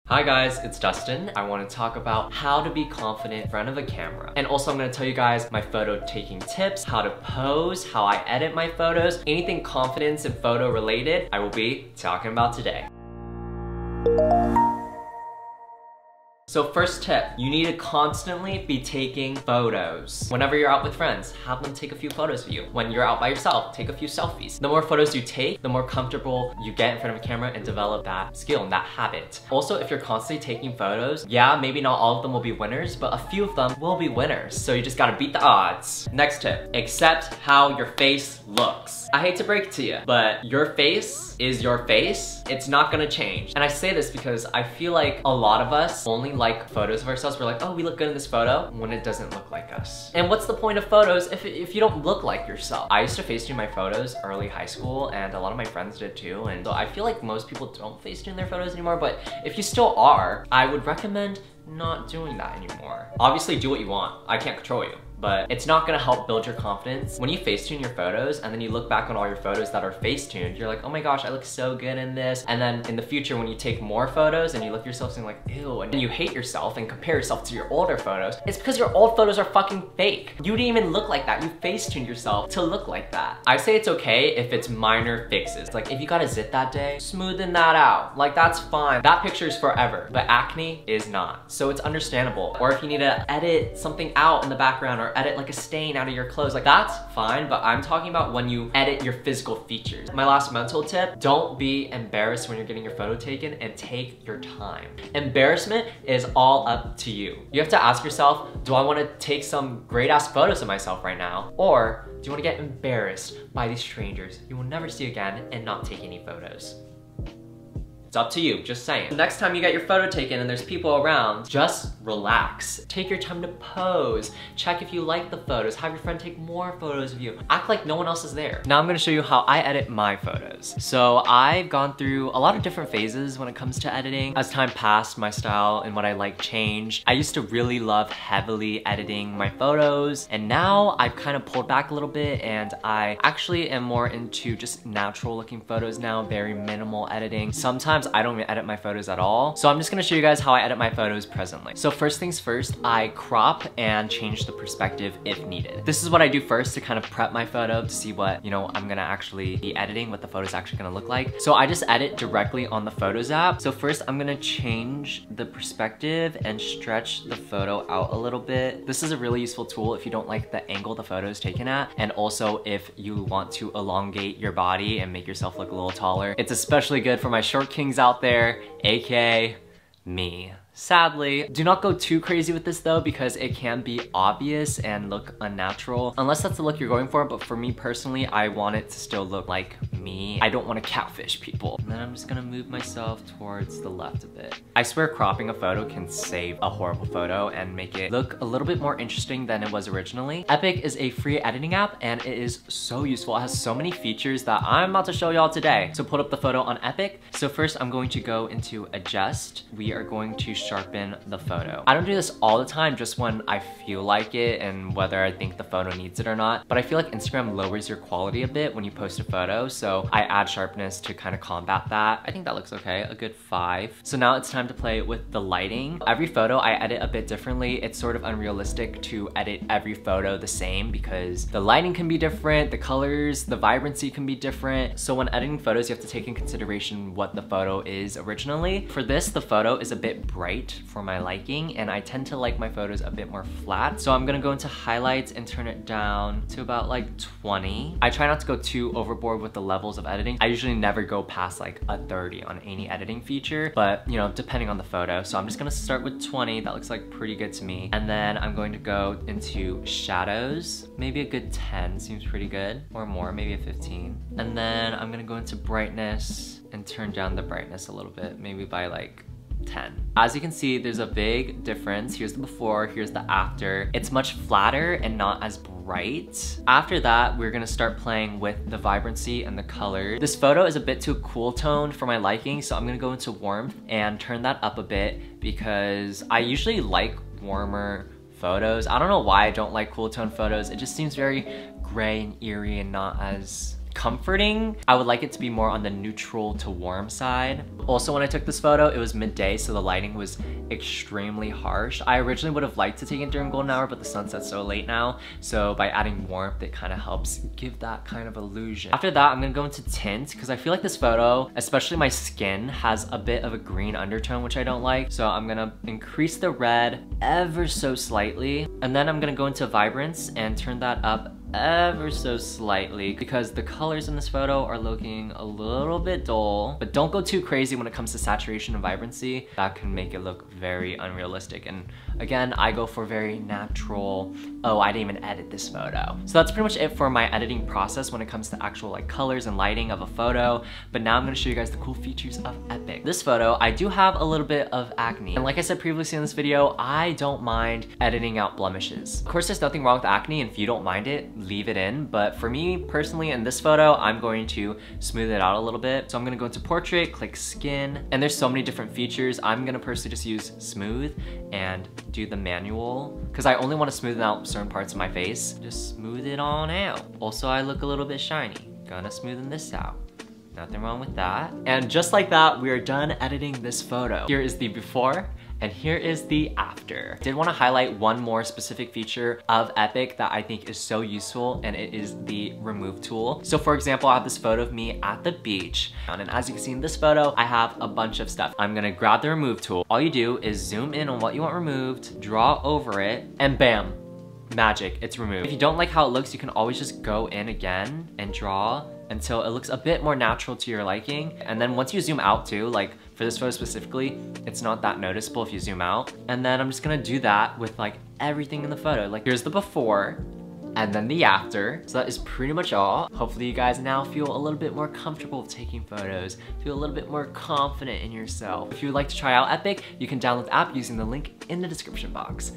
Hi guys, it's Dustin. I want to talk about how to be confident in front of a camera. And also I'm going to tell you guys my photo taking tips, how to pose, how I edit my photos, anything confidence and photo related, I will be talking about today. So first tip, you need to constantly be taking photos. Whenever you're out with friends, have them take a few photos of you. When you're out by yourself, take a few selfies. The more photos you take, the more comfortable you get in front of a camera and develop that skill and that habit. Also, if you're constantly taking photos, yeah, maybe not all of them will be winners, but a few of them will be winners. So you just gotta beat the odds. Next tip, accept how your face looks. I hate to break it to you, but your face is your face. It's not gonna change. And I say this because I feel like a lot of us only like photos of ourselves. We're like, oh, we look good in this photo, when it doesn't look like us. And what's the point of photos if you don't look like yourself? I used to Facetune my photos early high school, and a lot of my friends did too. And so I feel like most people don't Facetune their photos anymore, but if you still are, I would recommend not doing that anymore. Obviously, do what you want. I can't control you. But it's not gonna help build your confidence. When you Facetune your photos and then you look back on all your photos that are Facetuned, you're like, oh my gosh, I look so good in this. And then in the future, when you take more photos and you look at yourself and like, ew, and you hate yourself and compare yourself to your older photos, it's because your old photos are fucking fake. You didn't even look like that. You Facetuned yourself to look like that. I say it's okay if it's minor fixes. Like if you got a zit that day, smoothen that out. Like that's fine. That picture is forever, but acne is not. So it's understandable. Or if you need to edit something out in the background or edit like a stain out of your clothes, like that's fine, but I'm talking about when you edit your physical features. My last mental tip, don't be embarrassed when you're getting your photo taken and take your time. Embarrassment is all up to you. You have to ask yourself, do I want to take some great ass photos of myself right now? Or do you want to get embarrassed by these strangers you will never see again and not take any photos? It's up to you, just saying. Next time you get your photo taken and there's people around, just relax. Take your time to pose. Check if you like the photos. Have your friend take more photos of you. Act like no one else is there. Now I'm gonna show you how I edit my photos. So I've gone through a lot of different phases when it comes to editing. As time passed, my style and what I like changed. I used to really love heavily editing my photos, and now I've kind of pulled back a little bit, and I actually am more into just natural looking photos now, very minimal editing. Sometimes I don't even edit my photos at all. So I'm just gonna show you guys how I edit my photos presently. So first things first, I crop and change the perspective if needed. This is what I do first to kind of prep my photo to see what, I'm gonna actually be editing, what the photo's actually gonna look like. So I just edit directly on the Photos app. So first I'm gonna change the perspective and stretch the photo out a little bit. This is a really useful tool if you don't like the angle the photo is taken at, and also if you want to elongate your body and make yourself look a little taller. It's especially good for my short kings out there, aka me. Sadly, do not go too crazy with this though, because it can be obvious and look unnatural, unless that's the look you're going for. But for me personally, I want it to still look like me. I don't want to catfish people. And then I'm just gonna move myself towards the left a bit. I swear cropping a photo can save a horrible photo and make it look a little bit more interesting than it was originally. EPIK is a free editing app, and it is so useful. It has so many features that I'm about to show y'all today. So put up the photo on EPIK. So first I'm going to go into adjust. We are going to sharpen the photo. I don't do this all the time, just when I feel like it and whether I think the photo needs it or not. But I feel like Instagram lowers your quality a bit when you post a photo, so I add sharpness to kind of combat that. I think that looks okay, a good 5. So now it's time to play with the lighting. Every photo I edit a bit differently. It's sort of unrealistic to edit every photo the same because the lighting can be different, the colors, the vibrancy can be different. So when editing photos, you have to take in consideration what the photo is originally. For this, the photo is a bit bright for my liking, and I tend to like my photos a bit more flat. So I'm gonna go into highlights and turn it down to about like 20. I try not to go too overboard with the levels of editing. I usually never go past like a 30 on any editing feature, but depending on the photo. So I'm just gonna start with 20. That looks like pretty good to me. And then I'm going to go into shadows. Maybe a good 10 seems pretty good, or more, maybe a 15. And then I'm gonna go into brightness and turn down the brightness a little bit, maybe by like 10. As you can see, there's a big difference. Here's the before, here's the after. It's much flatter and not as bright. After that, we're gonna start playing with the vibrancy and the color. This photo is a bit too cool toned for my liking, so I'm gonna go into warmth and turn that up a bit because I usually like warmer photos. I don't know why I don't like cool tone photos. It just seems very gray and eerie and not as comforting. I would like it to be more on the neutral to warm side. Also, when I took this photo, it was midday, so the lighting was extremely harsh. I originally would have liked to take it during golden hour, but the sunset's so late now, so by adding warmth, it kind of helps give that kind of illusion. After that, I'm gonna go into tint, because I feel like this photo, especially my skin, has a bit of a green undertone, which I don't like. So I'm gonna increase the red ever so slightly, and then I'm gonna go into vibrance and turn that up ever so slightly, because the colors in this photo are looking a little bit dull, but don't go too crazy when it comes to saturation and vibrancy. That can make it look very unrealistic. And again, I go for very natural. Oh, I didn't even edit this photo. So that's pretty much it for my editing process when it comes to actual like colors and lighting of a photo. But now I'm gonna show you guys the cool features of EPIK. This photo, I do have a little bit of acne. And like I said previously in this video, I don't mind editing out blemishes. Of course, there's nothing wrong with acne, and if you don't mind it, leave it in. But for me personally, in this photo, I'm going to smooth it out a little bit. So I'm gonna go into portrait, click skin, and there's so many different features. I'm gonna personally just use smooth and do the manual, because I only want to smoothen out certain parts of my face. Just smooth it on out. Also, I look a little bit shiny. Gonna smoothen this out. Nothing wrong with that. And just like that, we are done editing this photo. Here is the before, and here is the after. Did want to highlight one more specific feature of EPIK that I think is so useful, and it is the remove tool. So for example, I have this photo of me at the beach, and as you can see in this photo, I have a bunch of stuff. I'm gonna grab the remove tool. All you do is zoom in on what you want removed, draw over it, and bam, magic, it's removed. If you don't like how it looks, you can always just go in again and draw until it looks a bit more natural to your liking. And then once you zoom out too, like for this photo specifically, it's not that noticeable if you zoom out. And then I'm just gonna do that with like everything in the photo. Like here's the before, and then the after. So that is pretty much all. Hopefully you guys now feel a little bit more comfortable taking photos, feel a little bit more confident in yourself. If you would like to try out EPIK, you can download the app using the link in the description box.